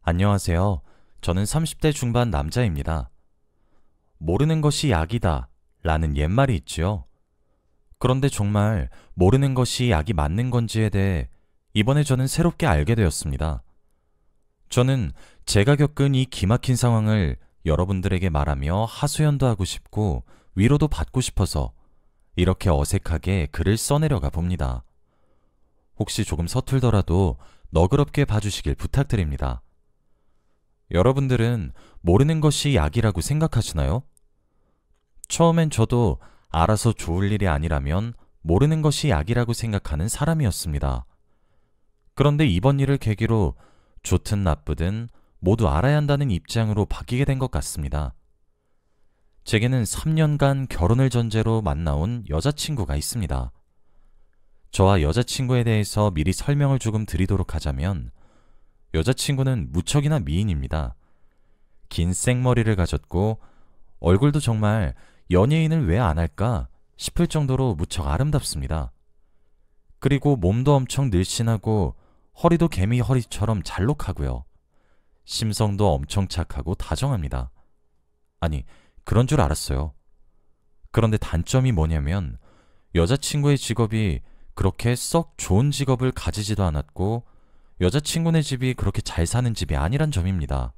안녕하세요. 저는 30대 중반 남자입니다. 모르는 것이 약이다 라는 옛말이 있지요. 그런데 정말 모르는 것이 약이 맞는 건지에 대해 이번에 저는 새롭게 알게 되었습니다. 저는 제가 겪은 이 기막힌 상황을 여러분들에게 말하며 하소연도 하고 싶고 위로도 받고 싶어서 이렇게 어색하게 글을 써내려가 봅니다. 혹시 조금 서툴더라도 너그럽게 봐주시길 부탁드립니다. 여러분들은 모르는 것이 약이라고 생각하시나요? 처음엔 저도 알아서 좋을 일이 아니라면 모르는 것이 약이라고 생각하는 사람이었습니다. 그런데 이번 일을 계기로 좋든 나쁘든 모두 알아야 한다는 입장으로 바뀌게 된 것 같습니다. 제게는 3년간 결혼을 전제로 만나온 여자친구가 있습니다. 저와 여자친구에 대해서 미리 설명을 조금 드리도록 하자면 여자친구는 무척이나 미인입니다. 긴 생머리를 가졌고 얼굴도 정말 연예인을 왜 안 할까 싶을 정도로 무척 아름답습니다. 그리고 몸도 엄청 늘씬하고 허리도 개미 허리처럼 잘록하고요. 심성도 엄청 착하고 다정합니다. 아니, 그런 줄 알았어요. 그런데 단점이 뭐냐면 여자친구의 직업이 그렇게 썩 좋은 직업을 가지지도 않았고 여자친구네 집이 그렇게 잘 사는 집이 아니란 점입니다.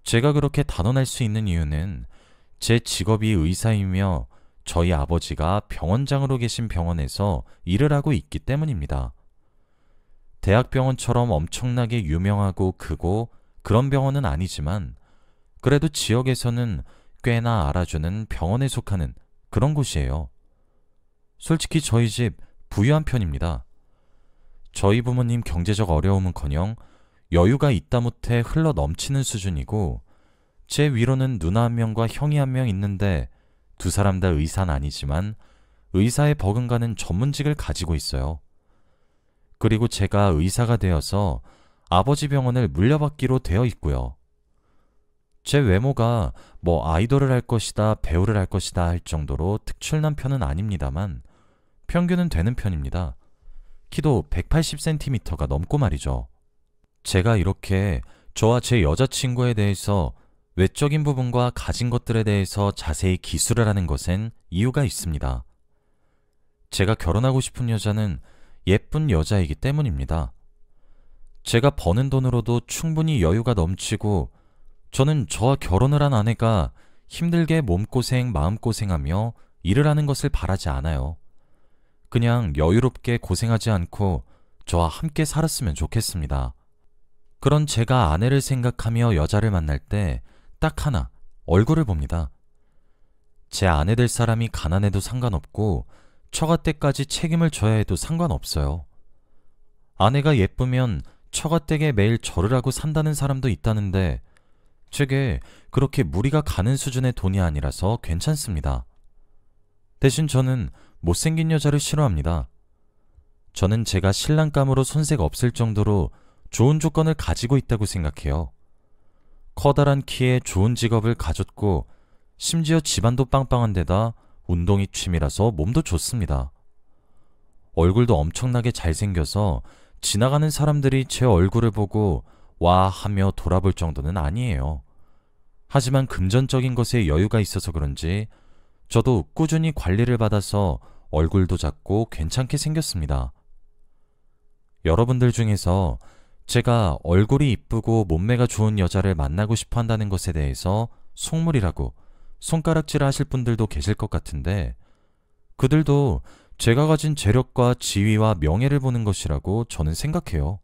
제가 그렇게 단언할 수 있는 이유는 제 직업이 의사이며 저희 아버지가 병원장으로 계신 병원에서 일을 하고 있기 때문입니다. 대학병원처럼 엄청나게 유명하고 크고 그런 병원은 아니지만 그래도 지역에서는 꽤나 알아주는 병원에 속하는 그런 곳이에요. 솔직히 저희 집 부유한 편입니다. 저희 부모님 경제적 어려움은커녕 여유가 있다 못해 흘러 넘치는 수준이고 제 위로는 누나 한 명과 형이 한 명 있는데 두 사람 다 의사는 아니지만 의사에 버금가는 전문직을 가지고 있어요. 그리고 제가 의사가 되어서 아버지 병원을 물려받기로 되어 있고요. 제 외모가 뭐 아이돌을 할 것이다, 배우를 할 것이다 할 정도로 특출난 편은 아닙니다만 평균은 되는 편입니다. 키도 180cm가 넘고 말이죠. 제가 이렇게 저와 제 여자친구에 대해서 외적인 부분과 가진 것들에 대해서 자세히 기술을 하는 것엔 이유가 있습니다. 제가 결혼하고 싶은 여자는 예쁜 여자이기 때문입니다. 제가 버는 돈으로도 충분히 여유가 넘치고 저는 저와 결혼을 한 아내가 힘들게 몸고생, 마음고생하며 일을 하는 것을 바라지 않아요. 그냥 여유롭게 고생하지 않고 저와 함께 살았으면 좋겠습니다. 그런 제가 아내를 생각하며 여자를 만날 때 딱 하나, 얼굴을 봅니다. 제 아내 될 사람이 가난해도 상관없고 처가 때까지 책임을 져야 해도 상관없어요. 아내가 예쁘면 처가 댁에 매일 절을 하고 산다는 사람도 있다는데 제게 그렇게 무리가 가는 수준의 돈이 아니라서 괜찮습니다. 대신 저는 못생긴 여자를 싫어합니다. 저는 제가 신랑감으로 손색 없을 정도로 좋은 조건을 가지고 있다고 생각해요. 커다란 키에 좋은 직업을 가졌고 심지어 집안도 빵빵한 데다 운동이 취미라서 몸도 좋습니다. 얼굴도 엄청나게 잘생겨서 지나가는 사람들이 제 얼굴을 보고 와 하며 돌아볼 정도는 아니에요. 하지만 금전적인 것에 여유가 있어서 그런지 저도 꾸준히 관리를 받아서 얼굴도 작고 괜찮게 생겼습니다. 여러분들 중에서 제가 얼굴이 이쁘고 몸매가 좋은 여자를 만나고 싶어 한다는 것에 대해서 속물이라고 손가락질 하실 분들도 계실 것 같은데 그들도 제가 가진 재력과 지위와 명예를 보는 것이라고 저는 생각해요.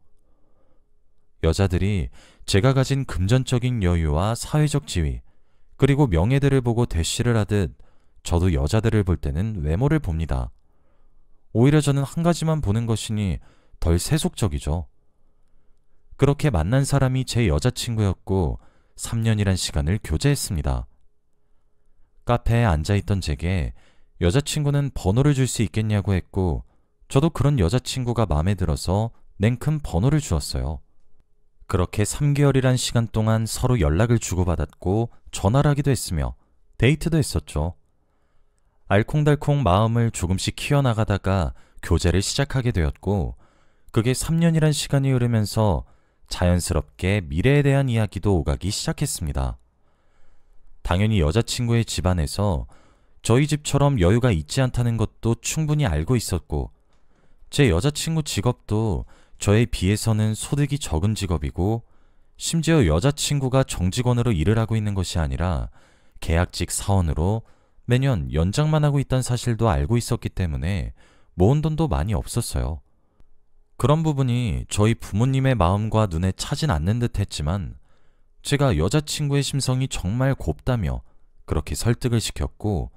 여자들이 제가 가진 금전적인 여유와 사회적 지위 그리고 명예들을 보고 대시를 하듯 저도 여자들을 볼 때는 외모를 봅니다. 오히려 저는 한 가지만 보는 것이니 덜 세속적이죠. 그렇게 만난 사람이 제 여자친구였고 3년이란 시간을 교제했습니다. 카페에 앉아있던 제게 여자친구는 번호를 줄 수 있겠냐고 했고 저도 그런 여자친구가 마음에 들어서 냉큼 번호를 주었어요. 그렇게 3개월이란 시간 동안 서로 연락을 주고받았고 전화를 하기도 했으며 데이트도 했었죠. 알콩달콩 마음을 조금씩 키워나가다가 교제를 시작하게 되었고 그게 3년이란 시간이 흐르면서 자연스럽게 미래에 대한 이야기도 오가기 시작했습니다. 당연히 여자친구의 집안에서 저희 집처럼 여유가 있지 않다는 것도 충분히 알고 있었고, 제 여자친구 직업도 저에 비해서는 소득이 적은 직업이고, 심지어 여자친구가 정직원으로 일을 하고 있는 것이 아니라 계약직 사원으로 매년 연장만 하고 있다는 사실도 알고 있었기 때문에 모은 돈도 많이 없었어요. 그런 부분이 저희 부모님의 마음과 눈에 차진 않는 듯 했지만, 제가 여자친구의 심성이 정말 곱다며 그렇게 설득을 시켰고,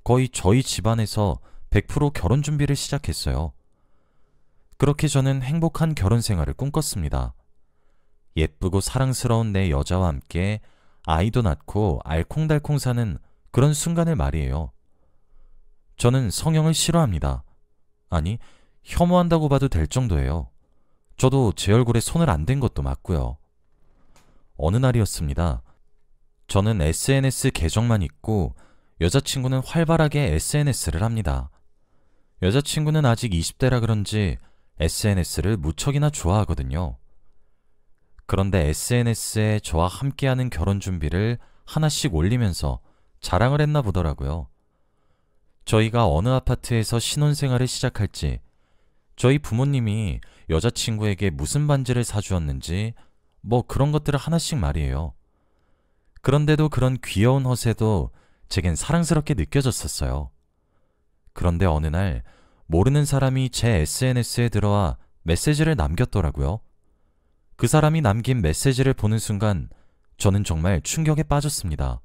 거의 저희 집안에서 100% 결혼 준비를 시작했어요. 그렇게 저는 행복한 결혼 생활을 꿈꿨습니다. 예쁘고 사랑스러운 내 여자와 함께 아이도 낳고 알콩달콩 사는 그런 순간을 말이에요. 저는 성형을 싫어합니다. 아니, 혐오한다고 봐도 될 정도예요. 저도 제 얼굴에 손을 안 댄 것도 맞고요. 어느 날이었습니다. 저는 SNS 계정만 있고 여자친구는 활발하게 SNS를 합니다. 여자친구는 아직 20대라 그런지 SNS를 무척이나 좋아하거든요. 그런데 SNS에 저와 함께하는 결혼 준비를 하나씩 올리면서 자랑을 했나 보더라고요. 저희가 어느 아파트에서 신혼생활을 시작할지, 저희 부모님이 여자친구에게 무슨 반지를 사주었는지 뭐 그런 것들을 하나씩 말이에요. 그런데도 그런 귀여운 허세도 제겐 사랑스럽게 느껴졌었어요. 그런데 어느 날 모르는 사람이 제 SNS에 들어와 메시지를 남겼더라고요. 그 사람이 남긴 메시지를 보는 순간 저는 정말 충격에 빠졌습니다.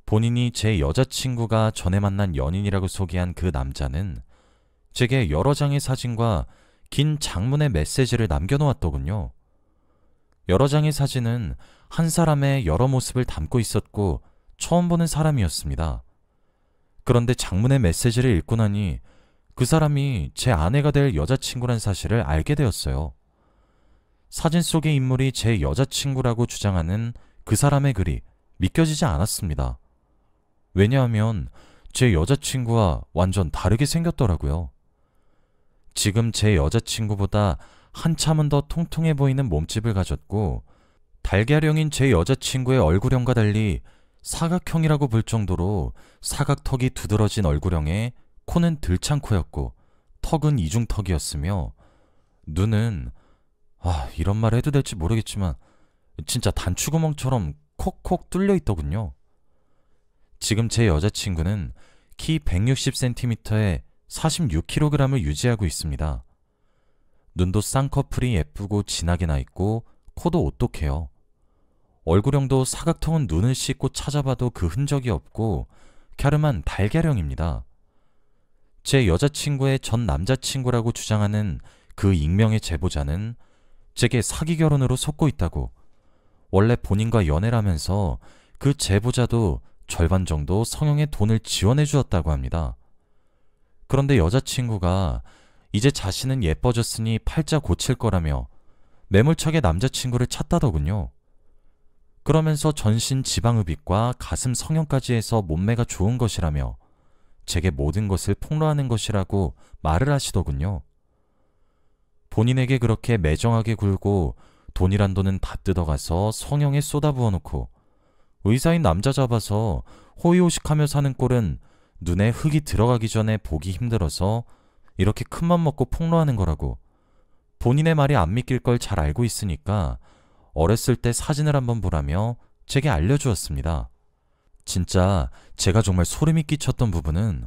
본인이 제 여자친구가 전에 만난 연인이라고 소개한 그 남자는 제게 여러 장의 사진과 긴 장문의 메시지를 남겨놓았더군요. 여러 장의 사진은 한 사람의 여러 모습을 담고 있었고 처음 보는 사람이었습니다. 그런데 장문의 메시지를 읽고 나니 그 사람이 제 아내가 될 여자친구란 사실을 알게 되었어요. 사진 속의 인물이 제 여자친구라고 주장하는 그 사람의 글이 믿겨지지 않았습니다. 왜냐하면 제 여자친구와 완전 다르게 생겼더라고요. 지금 제 여자친구보다 한참은 더 통통해 보이는 몸집을 가졌고, 달걀형인 제 여자친구의 얼굴형과 달리 사각형이라고 볼 정도로 사각턱이 두드러진 얼굴형에 코는 들창코였고 턱은 이중턱이었으며, 눈은 이런 말 해도 될지 모르겠지만 진짜 단추구멍처럼 콕콕 뚫려 있더군요. 지금 제 여자친구는 키 160cm에 46kg을 유지하고 있습니다. 눈도 쌍꺼풀이 예쁘고 진하게 나 있고 코도 오똑해요. 얼굴형도 사각턱은 눈을 씻고 찾아봐도 그 흔적이 없고 갸름한 달걀형입니다. 제 여자친구의 전 남자친구라고 주장하는 그 익명의 제보자는 제게 사기 결혼으로 속고 있다고, 원래 본인과 연애를 하면서 그 제보자도 절반 정도 성형에 돈을 지원해 주었다고 합니다. 그런데 여자친구가 이제 자신은 예뻐졌으니 팔자 고칠 거라며 매몰차게 남자친구를 찾다더군요. 그러면서 전신 지방흡입과 가슴 성형까지 해서 몸매가 좋은 것이라며 제게 모든 것을 폭로하는 것이라고 말을 하시더군요. 본인에게 그렇게 매정하게 굴고 돈이란 돈은 다 뜯어가서 성형에 쏟아부어 놓고 의사인 남자 잡아서 호의호식하며 사는 꼴은 눈에 흙이 들어가기 전에 보기 힘들어서 이렇게 큰맘 먹고 폭로하는 거라고, 본인의 말이 안 믿길 걸 잘 알고 있으니까 어렸을 때 사진을 한번 보라며 제게 알려주었습니다. 진짜 제가 정말 소름이 끼쳤던 부분은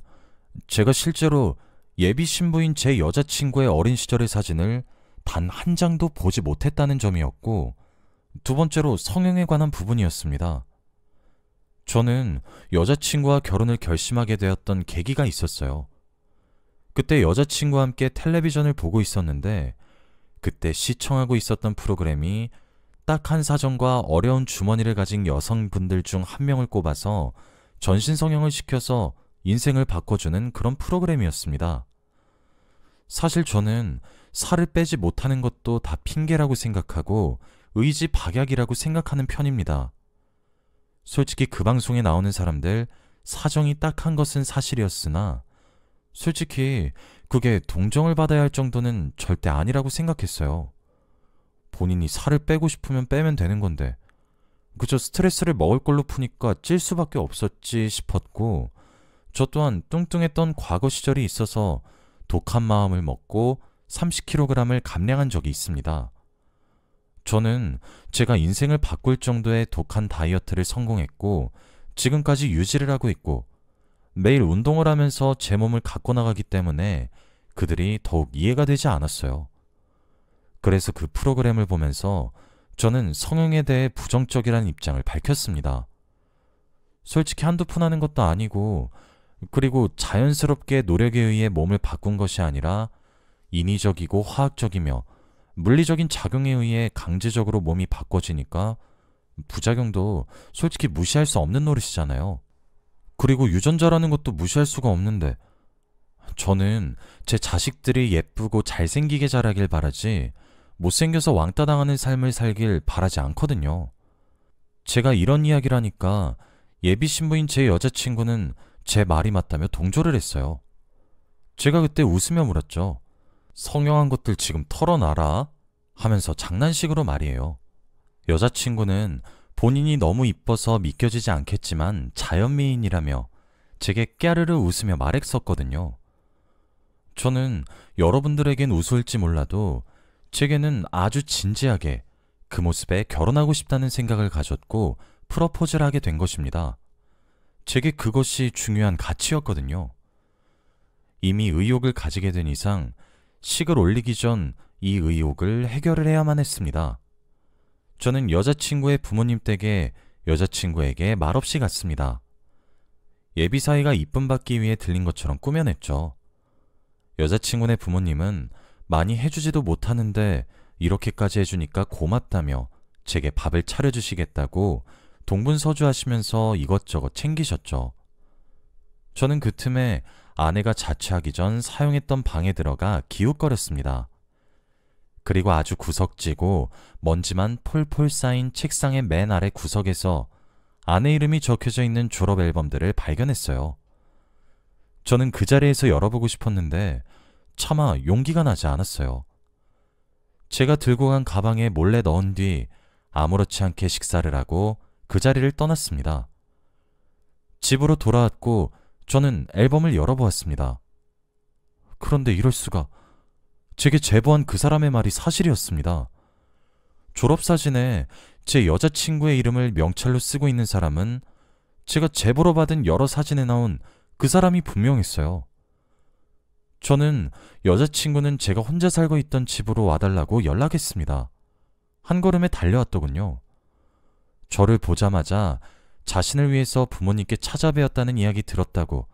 제가 실제로 예비 신부인 제 여자친구의 어린 시절의 사진을 단 한 장도 보지 못했다는 점이었고, 두 번째로 성형에 관한 부분이었습니다. 저는 여자친구와 결혼을 결심하게 되었던 계기가 있었어요. 그때 여자친구와 함께 텔레비전을 보고 있었는데, 그때 시청하고 있었던 프로그램이 딱한 사정과 어려운 주머니를 가진 여성분들 중 한 명을 꼽아서 전신 성형을 시켜서 인생을 바꿔주는 그런 프로그램이었습니다. 사실 저는 살을 빼지 못하는 것도 다 핑계라고 생각하고 의지 박약이라고 생각하는 편입니다. 솔직히 그 방송에 나오는 사람들 사정이 딱한 것은 사실이었으나 솔직히 그게 동정을 받아야 할 정도는 절대 아니라고 생각했어요. 본인이 살을 빼고 싶으면 빼면 되는 건데 그저 스트레스를 먹을 걸로 푸니까 찔 수밖에 없었지 싶었고, 저 또한 뚱뚱했던 과거 시절이 있어서 독한 마음을 먹고 30kg을 감량한 적이 있습니다. 저는 제가 인생을 바꿀 정도의 독한 다이어트를 성공했고 지금까지 유지를 하고 있고 매일 운동을 하면서 제 몸을 갖고 나가기 때문에 그들이 더욱 이해가 되지 않았어요. 그래서 그 프로그램을 보면서 저는 성형에 대해 부정적이라는 입장을 밝혔습니다. 솔직히 한두 푼 하는 것도 아니고, 그리고 자연스럽게 노력에 의해 몸을 바꾼 것이 아니라 인위적이고 화학적이며 물리적인 작용에 의해 강제적으로 몸이 바꿔지니까 부작용도 솔직히 무시할 수 없는 노릇이잖아요. 그리고 유전자라는 것도 무시할 수가 없는데, 저는 제 자식들이 예쁘고 잘생기게 자라길 바라지 못생겨서 왕따 당하는 삶을 살길 바라지 않거든요. 제가 이런 이야기를 하니까 예비 신부인 제 여자친구는 제 말이 맞다며 동조를 했어요. 제가 그때 웃으며 물었죠. 성형한 것들 지금 털어놔라 하면서 장난식으로 말이에요. 여자친구는 본인이 너무 이뻐서 믿겨지지 않겠지만 자연미인이라며 제게 깨르르 웃으며 말했었거든요. 저는 여러분들에겐 우스울지 몰라도 제게는 아주 진지하게 그 모습에 결혼하고 싶다는 생각을 가졌고 프러포즈를 하게 된 것입니다. 제게 그것이 중요한 가치였거든요. 이미 의욕을 가지게 된 이상 식을 올리기 전 이 의욕을 해결을 해야만 했습니다. 저는 여자친구의 부모님 댁에 여자친구에게 말없이 갔습니다. 예비 사이가 이쁨 받기 위해 들린 것처럼 꾸며냈죠. 여자친구네 부모님은 많이 해주지도 못하는데 이렇게까지 해주니까 고맙다며 제게 밥을 차려주시겠다고 동분서주하시면서 이것저것 챙기셨죠. 저는 그 틈에 아내가 자취하기 전 사용했던 방에 들어가 기웃거렸습니다. 그리고 아주 구석지고 먼지만 폴폴 쌓인 책상의 맨 아래 구석에서 아내 이름이 적혀져 있는 졸업 앨범들을 발견했어요. 저는 그 자리에서 열어보고 싶었는데 차마 용기가 나지 않았어요. 제가 들고 간 가방에 몰래 넣은 뒤 아무렇지 않게 식사를 하고 그 자리를 떠났습니다. 집으로 돌아왔고 저는 앨범을 열어보았습니다. 그런데 이럴 수가. 제게 제보한 그 사람의 말이 사실이었습니다. 졸업사진에 제 여자친구의 이름을 명찰로 쓰고 있는 사람은 제가 제보로 받은 여러 사진에 나온 그 사람이 분명했어요. 저는 여자친구는 제가 혼자 살고 있던 집으로 와달라고 연락했습니다. 한 걸음에 달려왔더군요. 저를 보자마자 자신을 위해서 부모님께 찾아뵈었다는 이야기 들었다고,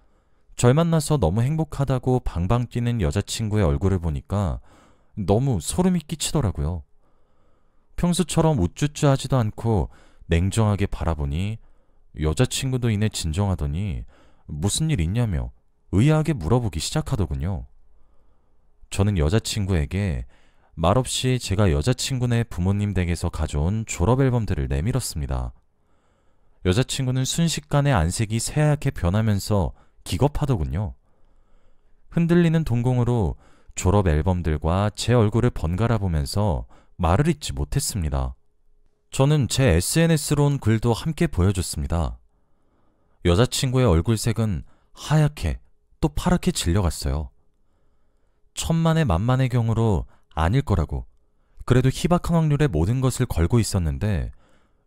절 만나서 너무 행복하다고 방방 뛰는 여자친구의 얼굴을 보니까 너무 소름이 끼치더라고요. 평소처럼 우쭈쭈하지도 않고 냉정하게 바라보니 여자친구도 이내 진정하더니 무슨 일 있냐며 의아하게 물어보기 시작하더군요. 저는 여자친구에게 말없이 제가 여자친구네 부모님 댁에서 가져온 졸업 앨범들을 내밀었습니다. 여자친구는 순식간에 안색이 새하얗게 변하면서 기겁하더군요. 흔들리는 동공으로 졸업 앨범들과 제 얼굴을 번갈아 보면서 말을 잇지 못했습니다. 저는 제 SNS로 온 글도 함께 보여줬습니다. 여자친구의 얼굴색은 하얗게 또 파랗게 질려갔어요. 천만의 만만의 경우로 아닐 거라고, 그래도 희박한 확률의 모든 것을 걸고 있었는데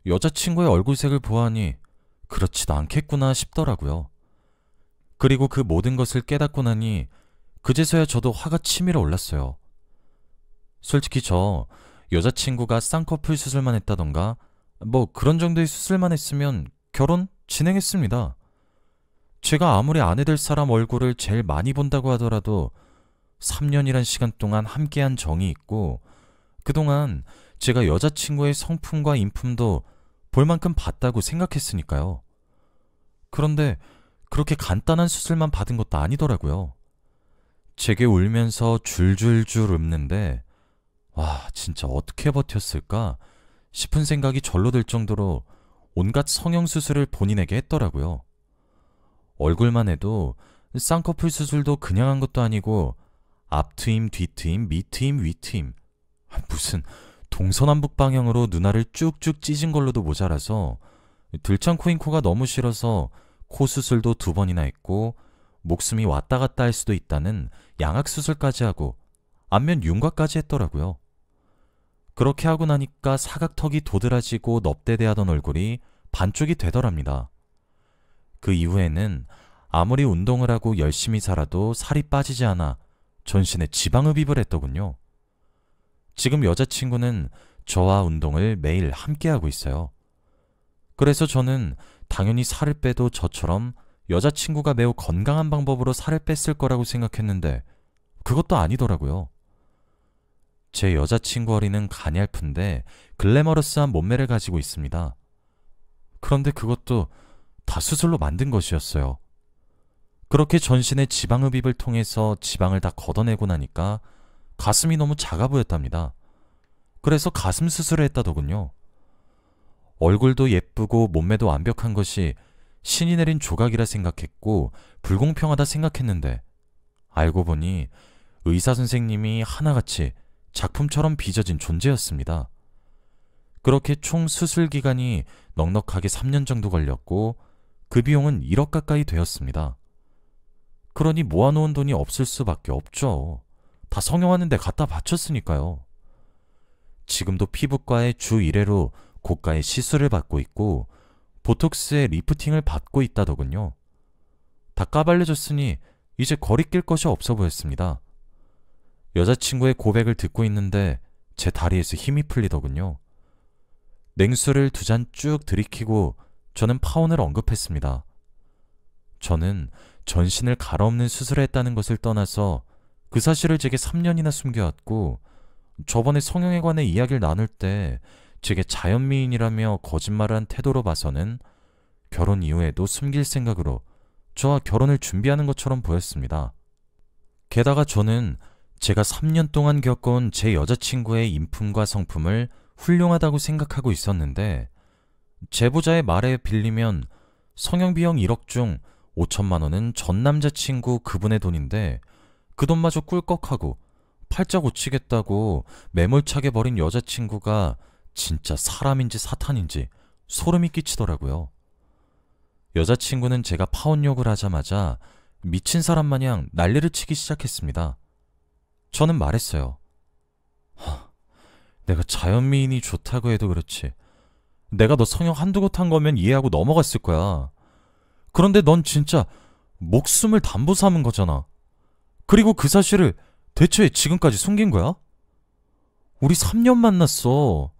여자친구의 얼굴색을 보아하니 그렇지도 않겠구나 싶더라고요. 그리고 그 모든 것을 깨닫고 나니 그제서야 저도 화가 치밀어 올랐어요. 솔직히 저 여자친구가 쌍꺼풀 수술만 했다던가 뭐 그런 정도의 수술만 했으면 결혼 진행했습니다. 제가 아무리 아내 될 사람 얼굴을 제일 많이 본다고 하더라도 3년이란 시간 동안 함께한 정이 있고 그동안 제가 여자친구의 성품과 인품도 볼 만큼 봤다고 생각했으니까요. 그런데 그렇게 간단한 수술만 받은 것도 아니더라고요. 제게 울면서 줄줄줄 읊는데 와, 진짜 어떻게 버텼을까 싶은 생각이 절로 들 정도로 온갖 성형수술을 본인에게 했더라고요. 얼굴만 해도 쌍꺼풀 수술도 그냥 한 것도 아니고 앞트임, 뒤트임, 밑트임, 위트임, 무슨 동서남북 방향으로 눈알을 쭉쭉 찢은 걸로도 모자라서 들창코인 코가 너무 싫어서 코 수술도 2번이나 했고 목숨이 왔다 갔다 할 수도 있다는 양악 수술까지 하고 안면 윤곽까지 했더라고요. 그렇게 하고 나니까 사각턱이 도드라지고 넙대대하던 얼굴이 반쪽이 되더랍니다. 그 이후에는 아무리 운동을 하고 열심히 살아도 살이 빠지지 않아 전신에 지방흡입을 했더군요. 지금 여자친구는 저와 운동을 매일 함께하고 있어요. 그래서 저는 당연히 살을 빼도 저처럼 여자친구가 매우 건강한 방법으로 살을 뺐을 거라고 생각했는데 그것도 아니더라고요. 제 여자친구 어리는 가냘픈데 글래머러스한 몸매를 가지고 있습니다. 그런데 그것도 다 수술로 만든 것이었어요. 그렇게 전신의 지방흡입을 통해서 지방을 다 걷어내고 나니까 가슴이 너무 작아 보였답니다. 그래서 가슴 수술을 했다더군요. 얼굴도 예쁘고 몸매도 완벽한 것이 신이 내린 조각이라 생각했고 불공평하다 생각했는데 알고 보니 의사 선생님이 하나같이 작품처럼 빚어진 존재였습니다. 그렇게 총 수술 기간이 넉넉하게 3년 정도 걸렸고 그 비용은 1억 가까이 되었습니다. 그러니 모아놓은 돈이 없을 수밖에 없죠. 다 성형하는 데 갖다 바쳤으니까요. 지금도 피부과의 주 1회로 고가의 시술을 받고 있고 보톡스에 리프팅을 받고 있다더군요. 다 까발려졌으니 이제 거리낄 것이 없어 보였습니다. 여자친구의 고백을 듣고 있는데 제 다리에서 힘이 풀리더군요. 냉수를 2잔 쭉 들이키고 저는 파혼을 언급했습니다. 저는 전신을 갈아엎는 수술을 했다는 것을 떠나서 그 사실을 제게 3년이나 숨겨왔고 저번에 성형에 관해 이야기를 나눌 때 제게 자연미인이라며 거짓말을 한 태도로 봐서는 결혼 이후에도 숨길 생각으로 저와 결혼을 준비하는 것처럼 보였습니다. 게다가 저는 제가 3년 동안 겪어온 제 여자친구의 인품과 성품을 훌륭하다고 생각하고 있었는데 제보자의 말에 빌리면 성형비용 1억 중 5천만 원은 전 남자친구 그분의 돈인데 그 돈마저 꿀꺽하고 팔자 고치겠다고 매몰차게 버린 여자친구가 진짜 사람인지 사탄인지 소름이 끼치더라고요. 여자친구는 제가 파혼욕을 하자마자 미친 사람 마냥 난리를 치기 시작했습니다. 저는 말했어요. 내가 자연미인이 좋다고 해도 그렇지. 내가 너 성형 한두 곳 한 거면 이해하고 넘어갔을 거야. 그런데 넌 진짜 목숨을 담보 삼은 거잖아. 그리고 그 사실을 대체 지금까지 숨긴 거야? 우리 3년 만났어.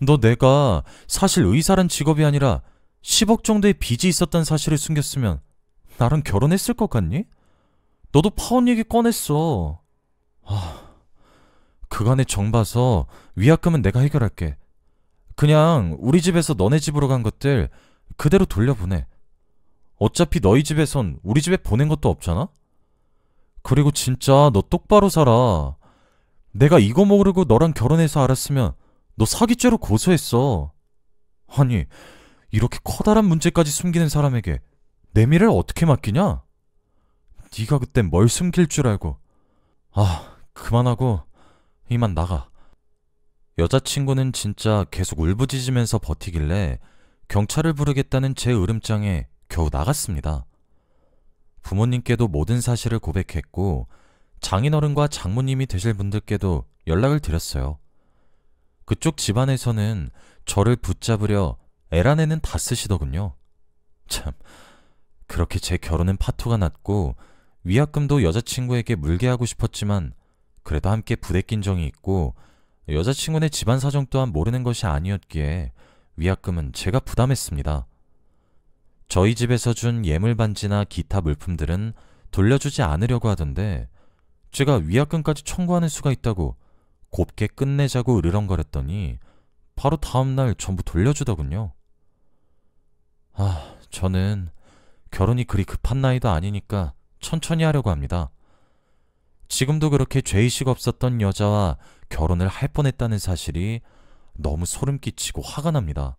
너 내가 사실 의사란 직업이 아니라 10억 정도의 빚이 있었다는 사실을 숨겼으면 나랑 결혼했을 것 같니? 너도 파혼 얘기 꺼냈어. 그간의 정 봐서 위약금은 내가 해결할게. 그냥 우리 집에서 너네 집으로 간 것들 그대로 돌려보내. 어차피 너희 집에선 우리 집에 보낸 것도 없잖아? 그리고 진짜 너 똑바로 살아. 내가 이거 모르고 너랑 결혼해서 알았으면 너 사기죄로 고소했어. 아니, 이렇게 커다란 문제까지 숨기는 사람에게 내 미래를 어떻게 맡기냐? 네가 그땐 뭘 숨길 줄 알고. 그만하고 이만 나가. 여자친구는 진짜 계속 울부짖으면서 버티길래 경찰을 부르겠다는 제 으름장에 겨우 나갔습니다. 부모님께도 모든 사실을 고백했고 장인어른과 장모님이 되실 분들께도 연락을 드렸어요. 그쪽 집안에서는 저를 붙잡으려 애라내는 다 쓰시더군요. 참, 그렇게 제 결혼은 파토가 났고 위약금도 여자친구에게 물게 하고 싶었지만 그래도 함께 부대낀 정이 있고 여자친구네 집안 사정 또한 모르는 것이 아니었기에 위약금은 제가 부담했습니다. 저희 집에서 준 예물 반지나 기타 물품들은 돌려주지 않으려고 하던데 제가 위약금까지 청구하는 수가 있다고 곱게 끝내자고 으르렁거렸더니 바로 다음날 전부 돌려주더군요. 저는 결혼이 그리 급한 나이도 아니니까 천천히 하려고 합니다. 지금도 그렇게 죄의식 없었던 여자와 결혼을 할 뻔했다는 사실이 너무 소름 끼치고 화가 납니다.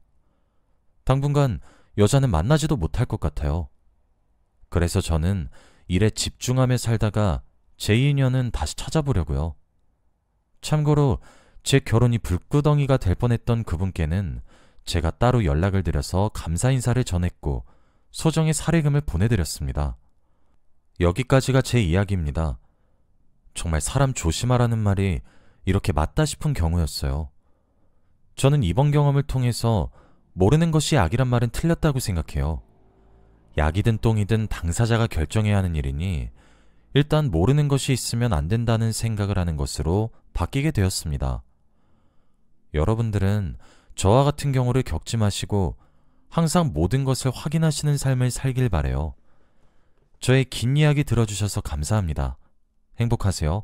당분간 여자는 만나지도 못할 것 같아요. 그래서 저는 일에 집중하며 살다가 제 인연은 다시 찾아보려고요. 참고로 제 결혼이 불구덩이가 될 뻔했던 그분께는 제가 따로 연락을 드려서 감사 인사를 전했고 소정의 사례금을 보내드렸습니다. 여기까지가 제 이야기입니다. 정말 사람 조심하라는 말이 이렇게 맞다 싶은 경우였어요. 저는 이번 경험을 통해서 모르는 것이 약이란 말은 틀렸다고 생각해요. 약이든 똥이든 당사자가 결정해야 하는 일이니 일단 모르는 것이 있으면 안 된다는 생각을 하는 것으로 바뀌게 되었습니다. 여러분들은 저와 같은 경우를 겪지 마시고 항상 모든 것을 확인하시는 삶을 살길 바래요. 저의 긴 이야기 들어주셔서 감사합니다. 행복하세요.